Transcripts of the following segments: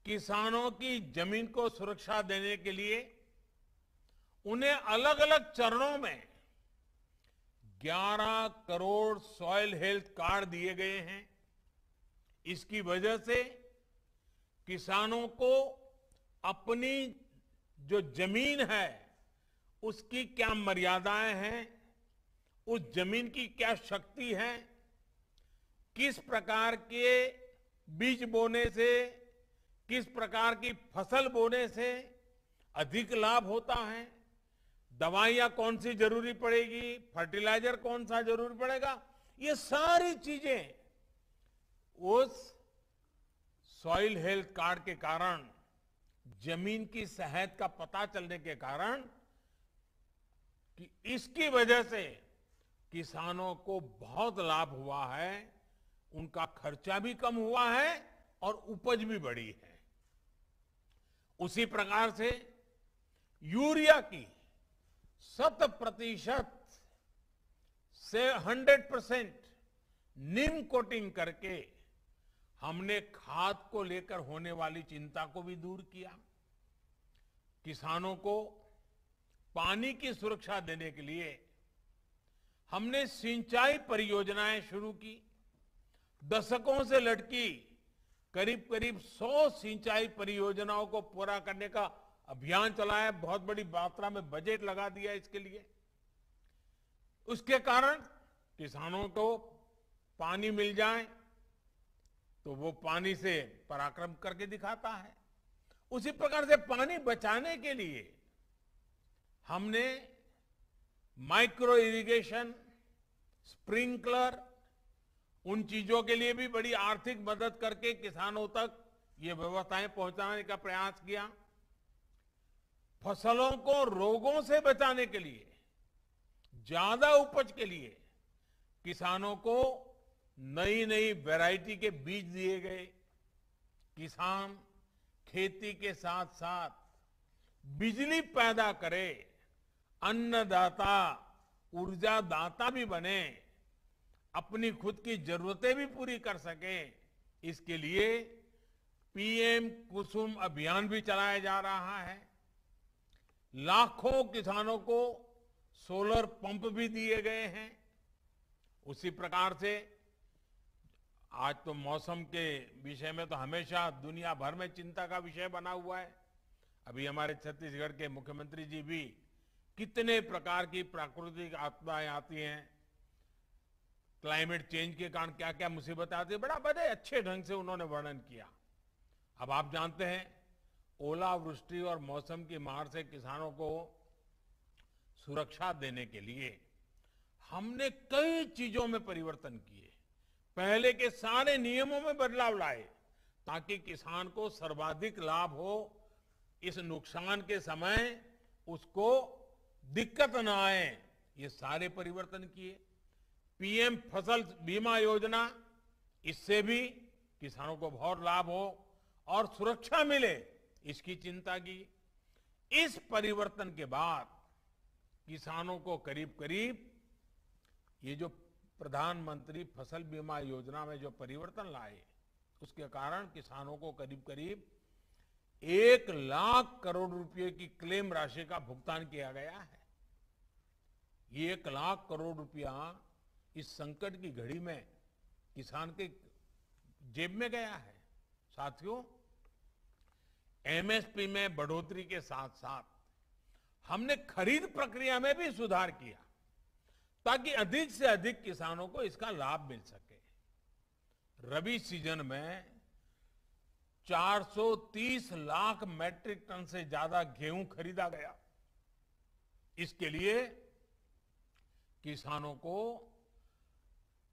किसानों की जमीन को सुरक्षा देने के लिए उन्हें अलग अलग चरणों में 11 करोड़ सॉइल हेल्थ कार्ड दिए गए हैं। इसकी वजह से किसानों को अपनी जो जमीन है उसकी क्या मर्यादाएं हैं, उस जमीन की क्या शक्ति है, किस प्रकार के बीज बोने से, किस प्रकार की फसल बोने से अधिक लाभ होता है, दवाइयां कौन सी जरूरी पड़ेगी, फर्टिलाइजर कौन सा जरूरी पड़ेगा, ये सारी चीजें उस सॉइल हेल्थ कार्ड के कारण, जमीन की सेहत का पता चलने के कारण कि इसकी वजह से किसानों को बहुत लाभ हुआ है, उनका खर्चा भी कम हुआ है और उपज भी बढ़ी है। उसी प्रकार से यूरिया की 100% से 100% नीम कोटिंग करके हमने खाद को लेकर होने वाली चिंता को भी दूर किया। किसानों को पानी की सुरक्षा देने के लिए हमने सिंचाई परियोजनाएं शुरू की। दशकों से लटकी करीब करीब 100 सिंचाई परियोजनाओं को पूरा करने का अभियान चलाया। बहुत बड़ी मात्रा में बजट लगा दिया इसके लिए। उसके कारण किसानों को पानी मिल जाए तो वो पानी से पराक्रम करके दिखाता है। उसी प्रकार से पानी बचाने के लिए हमने माइक्रो इरिगेशन, स्प्रिंकलर, उन चीजों के लिए भी बड़ी आर्थिक मदद करके किसानों तक ये व्यवस्थाएं पहुंचाने का प्रयास किया। फसलों को रोगों से बचाने के लिए, ज्यादा उपज के लिए किसानों को नई नई वैरायटी के बीज दिए गए। किसान खेती के साथ साथ बिजली पैदा करे, अन्नदाता, ऊर्जा दाता भी बने, अपनी खुद की जरूरतें भी पूरी कर सके। इसके लिए पीएम कुसुम अभियान भी चलाया जा रहा है। लाखों किसानों को सोलर पंप भी दिए गए हैं। उसी प्रकार से आज तो मौसम के विषय में तो हमेशा दुनिया भर में चिंता का विषय बना हुआ है। अभी हमारे छत्तीसगढ़ के मुख्यमंत्री जी भी कितने प्रकार की प्राकृतिक आपदाएं आती हैं, क्लाइमेट चेंज के कारण क्या क्या मुसीबतें आती है, बड़े अच्छे ढंग से उन्होंने वर्णन किया। अब आप जानते हैं ओलावृष्टि और मौसम की मार से किसानों को सुरक्षा देने के लिए हमने कई चीजों में परिवर्तन किए। पहले के सारे नियमों में बदलाव लाए ताकि किसान को सर्वाधिक लाभ हो, इस नुकसान के समय उसको दिक्कत ना आए, ये सारे परिवर्तन किए। पीएम फसल बीमा योजना, इससे भी किसानों को बहुत लाभ हो और सुरक्षा मिले, इसकी चिंता की। इस परिवर्तन के बाद किसानों को करीब करीब ये जो प्रधानमंत्री फसल बीमा योजना में जो परिवर्तन लाए, उसके कारण किसानों को करीब करीब 1 लाख करोड़ रुपए की क्लेम राशि का भुगतान किया गया है। ये 1 लाख करोड़ रुपया इस संकट की घड़ी में किसान के जेब में गया है। साथियों, एमएसपी में बढ़ोतरी के साथ साथ हमने खरीद प्रक्रिया में भी सुधार किया ताकि अधिक से अधिक किसानों को इसका लाभ मिल सके। रबी सीजन में 430 लाख मैट्रिक टन से ज्यादा गेहूं खरीदा गया। इसके लिए किसानों को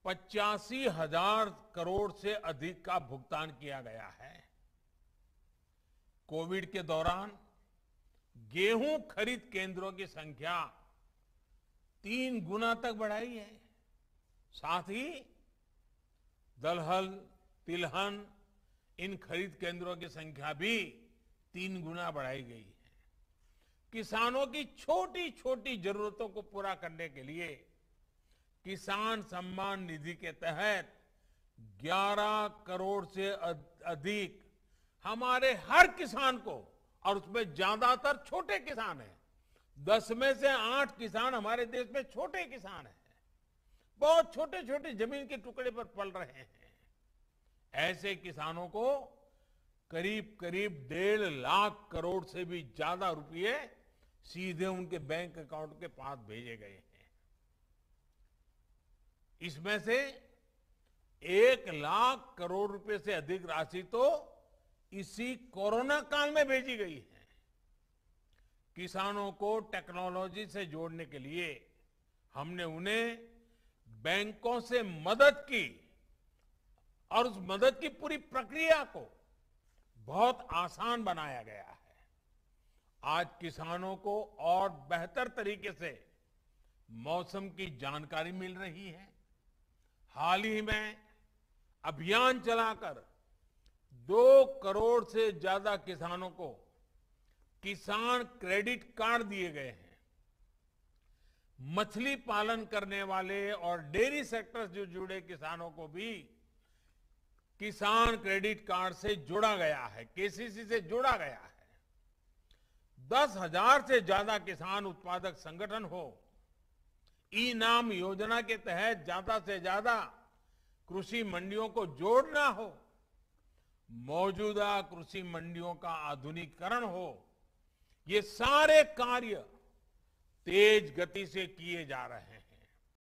85,000 करोड़ से अधिक का भुगतान किया गया है। कोविड के दौरान गेहूं खरीद केंद्रों की संख्या 3 गुना तक बढ़ाई है। साथ ही दलहन, तिलहन, इन खरीद केंद्रों की संख्या भी 3 गुना बढ़ाई गई है। किसानों की छोटी छोटी जरूरतों को पूरा करने के लिए किसान सम्मान निधि के तहत 11 करोड़ से अधिक हमारे हर किसान को, और उसमें ज्यादातर छोटे किसान हैं, 10 में से 8 किसान हमारे देश में छोटे किसान हैं, बहुत छोटे छोटे जमीन के टुकड़े पर पल रहे हैं। ऐसे किसानों को करीब करीब 1.5 लाख करोड़ से भी ज्यादा रुपए सीधे उनके बैंक अकाउंट के पास भेजे गए हैं। इसमें से 1 लाख करोड़ रुपए से अधिक राशि तो इसी कोरोना काल में भेजी गई है। किसानों को टेक्नोलॉजी से जोड़ने के लिए हमने उन्हें बैंकों से मदद की और उस मदद की पूरी प्रक्रिया को बहुत आसान बनाया गया है। आज किसानों को और बेहतर तरीके से मौसम की जानकारी मिल रही है। हाल ही में अभियान चलाकर 2 करोड़ से ज्यादा किसानों को किसान क्रेडिट कार्ड दिए गए हैं। मछली पालन करने वाले और डेयरी सेक्टर से जुड़े किसानों को भी किसान क्रेडिट कार्ड से जोड़ा गया है, केसीसी से जोड़ा गया है। 10,000 से ज्यादा किसान उत्पादक संगठन हो, ई नाम योजना के तहत ज्यादा से ज्यादा कृषि मंडियों को जोड़ना हो, मौजूदा कृषि मंडियों का आधुनिकीकरण हो, ये सारे कार्य तेज गति से किए जा रहे हैं।